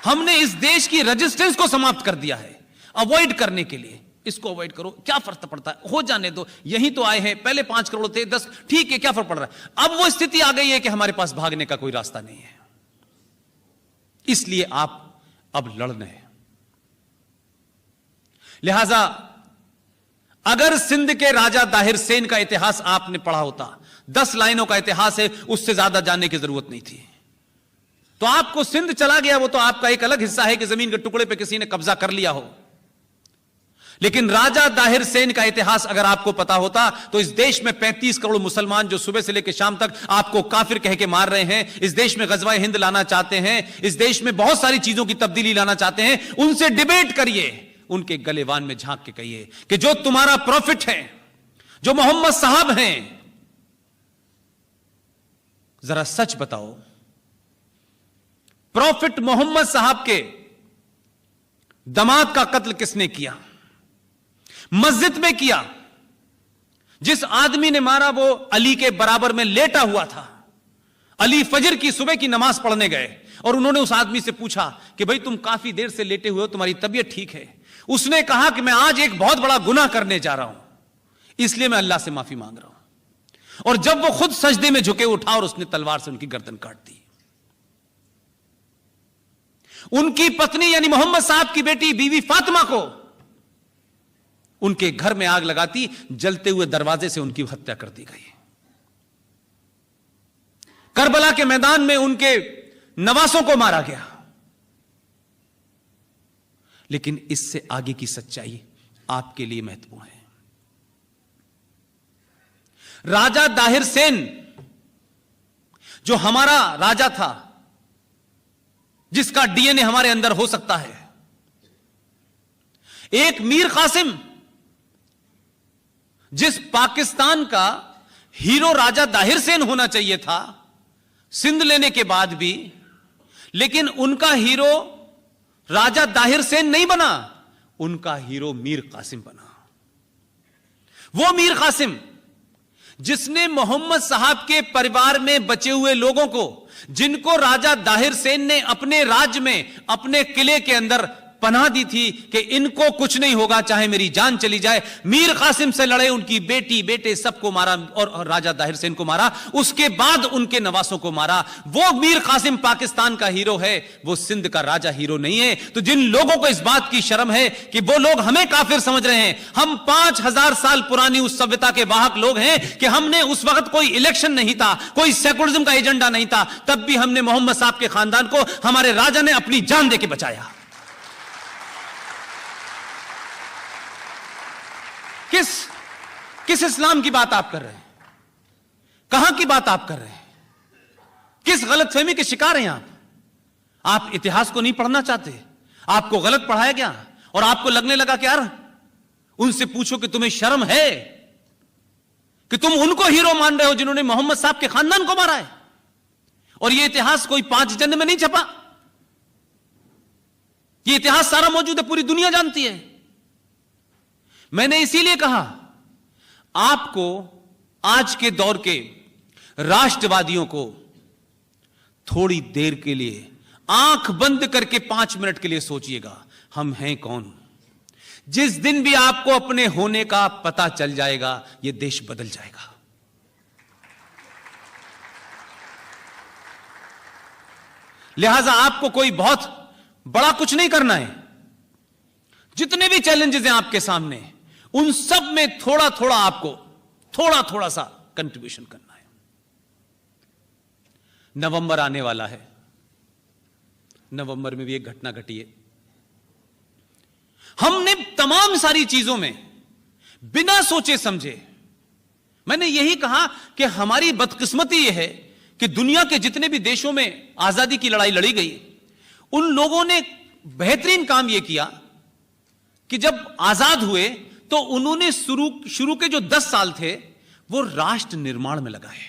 हमने इस देश की रेजिस्टेंस को समाप्त कर दिया है अवॉइड करने के लिए। इसको अवॉइड करो, क्या फर्क पड़ता है, हो जाने दो, यहीं तो आए हैं, पहले 5 करोड़ थे, 10, ठीक है, क्या फर्क पड़ रहा है। अब वो स्थिति आ गई है कि हमारे पास भागने का कोई रास्ता नहीं है, इसलिए आप अब लड़ने हैं। लिहाजा अगर सिंध के राजा दाहिर सेन का इतिहास आपने पढ़ा होता, 10 लाइनों का इतिहास है, उससे ज्यादा जानने की जरूरत नहीं थी। तो आपको सिंध चला गया, वो तो आपका एक अलग हिस्सा है कि जमीन के टुकड़े पे किसी ने कब्जा कर लिया हो। लेकिन राजा दाहिर सेन का इतिहास अगर आपको पता होता तो इस देश में 35 करोड़ मुसलमान जो सुबह से लेकर शाम तक आपको काफिर कह के मार रहे हैं, इस देश में गजवा हिंद लाना चाहते हैं, इस देश में बहुत सारी चीजों की तब्दीली लाना चाहते हैं, उनसे डिबेट करिए, उनके गलेवान में झांक के कहिए कि जो तुम्हारा प्रॉफिट है, जो मोहम्मद साहब हैं, जरा सच बताओ, प्रॉफिट मोहम्मद साहब के दामाद का कत्ल किसने किया, मस्जिद में किया। जिस आदमी ने मारा वो अली के बराबर में लेटा हुआ था। अली फजर की सुबह की नमाज पढ़ने गए और उन्होंने उस आदमी से पूछा कि भाई तुम काफी देर से लेटे हुए हो, तुम्हारी तबीयत ठीक है? उसने कहा कि मैं आज एक बहुत बड़ा गुनाह करने जा रहा हूं, इसलिए मैं अल्लाह से माफी मांग रहा हूं। और जब वो खुद सजदे में झुके, उठा और उसने तलवार से उनकी गर्दन काट दी। उनकी पत्नी यानी मोहम्मद साहब की बेटी बीवी फातिमा को उनके घर में आग लगाती, जलते हुए दरवाजे से उनकी हत्या कर दी गई। करबला के मैदान में उनके नवासों को मारा गया। लेकिन इससे आगे की सच्चाई आपके लिए महत्वपूर्ण है। राजा दाहिर सेन जो हमारा राजा था, जिसका डीएनए हमारे अंदर हो सकता है, एक मीर कासिम जिस पाकिस्तान का हीरो राजा दाहिर सेन होना चाहिए था सिंध लेने के बाद भी, लेकिन उनका हीरो राजा दाहिर सेन नहीं बना, उनका हीरो मीर कासिम बना। वो मीर कासिम जिसने मोहम्मद साहब के परिवार में बचे हुए लोगों को, जिनको राजा दाहिर सेन ने अपने राज्य में, अपने किले के अंदर पनाह दी थी कि इनको कुछ नहीं होगा चाहे मेरी जान चली जाए, मीर कासिम से लड़े, उनकी बेटी बेटे सबको मारा और राजा दाहिर सेन को मारा, उसके बाद उनके नवासों को मारा। वो मीर कासिम पाकिस्तान का हीरो है, वो सिंध का राजा हीरो नहीं है। तो जिन लोगों को इस बात की शर्म है कि वो लोग हमें काफिर समझ रहे हैं, हम 5000 साल पुरानी उस सभ्यता के वाहक लोग हैं कि हमने उस वक्त कोई इलेक्शन नहीं था, कोई सेकुलरिज्म का एजेंडा नहीं था, तब भी हमने मोहम्मद साहब के खानदान को हमारे राजा ने अपनी जान देके बचाया। किस इस्लाम की बात आप कर रहे हैं? कहां की बात आप कर रहे हैं? किस गलतफहमी के शिकार हैं आप? आप इतिहास को नहीं पढ़ना चाहते, आपको गलत पढ़ाया गया और आपको लगने लगा कि यार उनसे पूछो कि तुम्हें शर्म है कि तुम उनको हीरो मान रहे हो जिन्होंने मोहम्मद साहब के खानदान को मारा है। और यह इतिहास कोई 5 जन्म में नहीं छपा, यह इतिहास सारा मौजूद है, पूरी दुनिया जानती है। मैंने इसीलिए कहा आपको आज के दौर के राष्ट्रवादियों को थोड़ी देर के लिए आंख बंद करके 5 मिनट के लिए सोचिएगा, हम हैं कौन। जिस दिन भी आपको अपने होने का पता चल जाएगा, यह देश बदल जाएगा। लिहाजा आपको कोई बहुत बड़ा कुछ नहीं करना है। जितने भी चैलेंजेस हैं आपके सामने, उन सब में थोड़ा थोड़ा आपको थोड़ा सा कंट्रीब्यूशन करना है। नवंबर आने वाला है, नवंबर में भी एक घटना घटी है। हमने तमाम सारी चीजों में बिना सोचे समझे, मैंने यही कहा कि हमारी बदकिस्मती यह है कि दुनिया के जितने भी देशों में आजादी की लड़ाई लड़ी गई, उन लोगों ने बेहतरीन काम यह किया कि जब आजाद हुए तो उन्होंने शुरू के जो 10 साल थे वो राष्ट्र निर्माण में लगाए।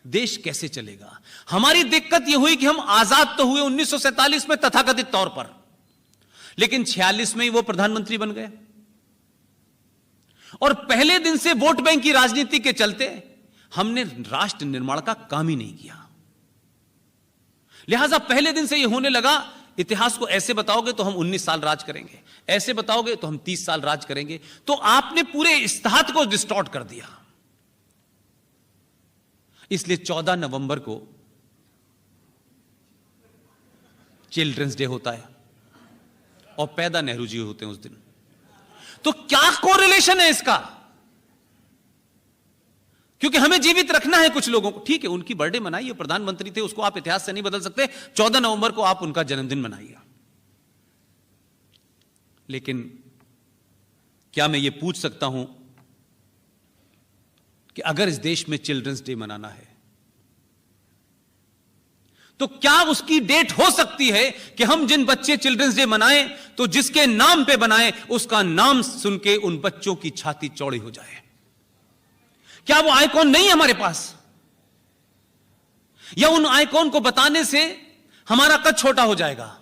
देश कैसे चलेगा? हमारी दिक्कत यह हुई कि हम आजाद तो हुए 1947 में तथाकथित तौर पर, लेकिन 46 में ही वो प्रधानमंत्री बन गए और पहले दिन से वोट बैंक की राजनीति के चलते हमने राष्ट्र निर्माण का काम ही नहीं किया। लिहाजा पहले दिन से यह होने लगा, इतिहास को ऐसे बताओगे तो हम 19 साल राज करेंगे, ऐसे बताओगे तो हम 30 साल राज करेंगे। तो आपने पूरे इस्तेहाद को डिस्टॉर्ट कर दिया। इसलिए 14 नवंबर को चिल्ड्रंस डे होता है और पैदा नेहरू जी होते हैं उस दिन। तो क्या कोरिलेशन है इसका? क्योंकि हमें जीवित रखना है कुछ लोगों को। ठीक है, उनकी बर्थडे मनाइए, प्रधानमंत्री थे, उसको आप इतिहास से नहीं बदल सकते। 14 नवंबर को आप उनका जन्मदिन मनाइए। लेकिन क्या मैं ये पूछ सकता हूं कि अगर इस देश में चिल्ड्रंस डे मनाना है तो क्या उसकी डेट हो सकती है कि हम जिन बच्चे चिल्ड्रंस डे मनाएं तो जिसके नाम पे बनाएं उसका नाम सुन के उन बच्चों की छाती चौड़ी हो जाए? क्या वो आइकॉन नहीं है हमारे पास? या उन आइकॉन को बताने से हमारा कद छोटा हो जाएगा?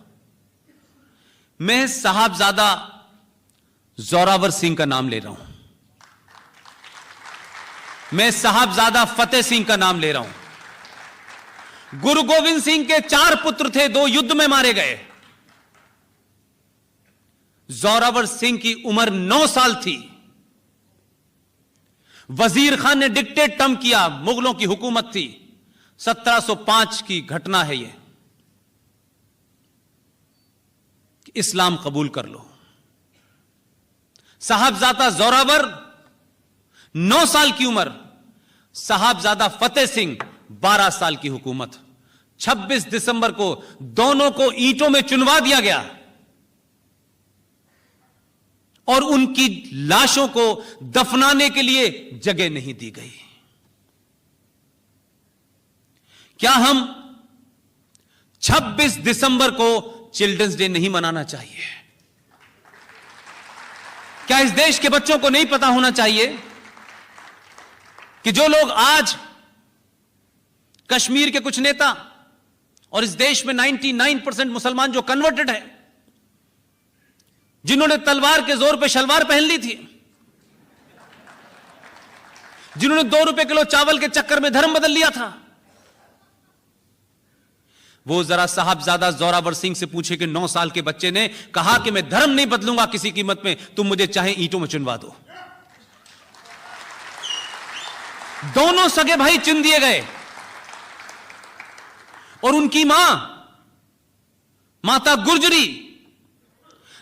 मैं साहबजादा जोरावर सिंह का नाम ले रहा हूं, मैं साहबजादा फतेह सिंह का नाम ले रहा हूं। गुरु गोविंद सिंह के 4 पुत्र थे, 2 युद्ध में मारे गए। जोरावर सिंह की उम्र 9 साल थी। वजीर खान ने डिक्टेट टर्म किया, मुगलों की हुकूमत थी। 1705 की घटना है यह, इस्लाम कबूल कर लो। साहबजादा जोरावर 9 साल की उम्र, साहबजादा फतेह सिंह 12 साल की हुकूमत। 26 दिसंबर को दोनों को ईंटों में चुनवा दिया गया और उनकी लाशों को दफनाने के लिए जगह नहीं दी गई। क्या हम 26 दिसंबर को चिल्ड्रंस डे नहीं मनाना चाहिए? क्या इस देश के बच्चों को नहीं पता होना चाहिए कि जो लोग आज कश्मीर के कुछ नेता और इस देश में 99% मुसलमान जो कन्वर्टेड है, जिन्होंने तलवार के जोर पे शलवार पहन ली थी, जिन्होंने 2 रुपए किलो चावल के चक्कर में धर्म बदल लिया था, वो जरा साहबजादा जोरावर सिंह से पूछे कि 9 साल के बच्चे ने कहा कि मैं धर्म नहीं बदलूंगा किसी कीमत में, तुम मुझे चाहे ईंटों में चुनवा दो। दोनों सगे भाई चुन दिए गए और उनकी माता गुर्जरी,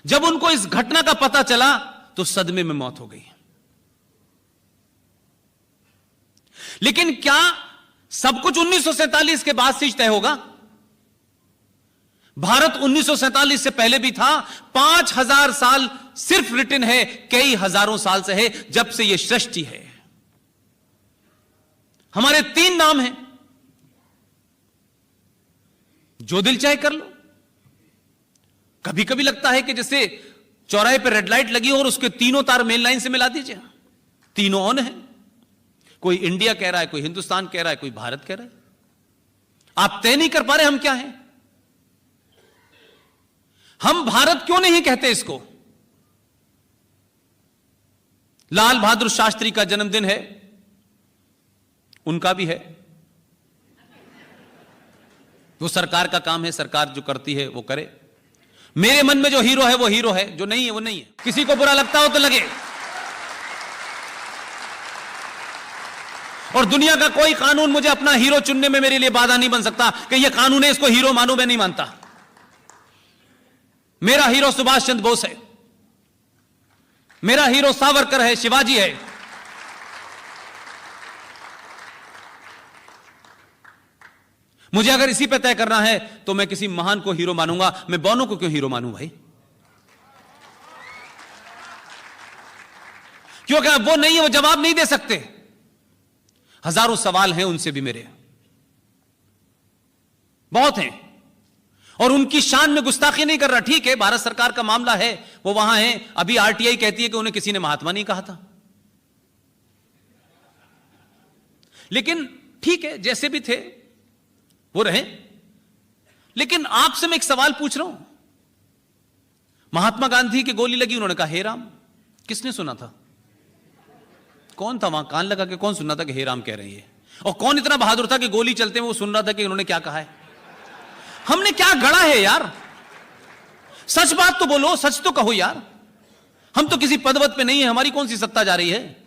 जब उनको इस घटना का पता चला तो सदमे में मौत हो गई। लेकिन क्या सब कुछ 1947 के बाद से तय होगा? भारत 1947 से पहले भी था। 5000 साल सिर्फ रिटन है, कई हजारों साल से है, जब से यह सृष्टि है। हमारे 3 नाम हैं, जो दिल चाहे कर लो। कभी कभी लगता है कि जैसे चौराहे पर रेड लाइट लगी हो और उसके तीनों तार मेन लाइन से मिला दीजिए, तीनों ऑन है। कोई इंडिया कह रहा है, कोई हिंदुस्तान कह रहा है, कोई भारत कह रहा है। आप तय नहीं कर पा रहे हम क्या हैं। हम भारत क्यों नहीं कहते इसको? लाल बहादुर शास्त्री का जन्मदिन है, उनका भी है। वो सरकार का काम है, सरकार जो करती है वो करे। मेरे मन में जो हीरो है वो हीरो है, जो नहीं है वो नहीं है। किसी को बुरा लगता हो तो लगे। और दुनिया का कोई कानून मुझे अपना हीरो चुनने में मेरे लिए बाधा नहीं बन सकता कि ये कानून है, इसको हीरो मानूं। मैं नहीं मानता। मेरा हीरो सुभाष चंद्र बोस है, मेरा हीरो सावरकर है, शिवाजी है। मुझे अगर इसी पे तय करना है तो मैं किसी महान को हीरो मानूंगा। मैं बौनों को क्यों हीरो मानूं भाई? क्योंकि वो नहीं है, वो जवाब नहीं दे सकते। हजारों सवाल हैं उनसे भी, मेरे बहुत हैं, और उनकी शान में गुस्ताखी नहीं कर रहा। ठीक है, भारत सरकार का मामला है, वो वहां है। अभी आरटीआई कहती है कि उन्हें किसी ने महात्मा नहीं कहा था। लेकिन ठीक है, जैसे भी थे वो रहे। लेकिन आपसे मैं एक सवाल पूछ रहा हूं। महात्मा गांधी की गोली लगी, उन्होंने कहा हे राम। किसने सुना था? कौन था वहां? कान लगा के कौन सुन रहा था कि हे राम कह रहे हैं? और कौन इतना बहादुर था कि गोली चलते में वो सुन रहा था कि उन्होंने क्या कहा है? हमने क्या गढ़ा है यार? सच बात तो बोलो, सच तो कहो यार। हम तो किसी पदवत पे नहीं है, हमारी कौन सी सत्ता जा रही है?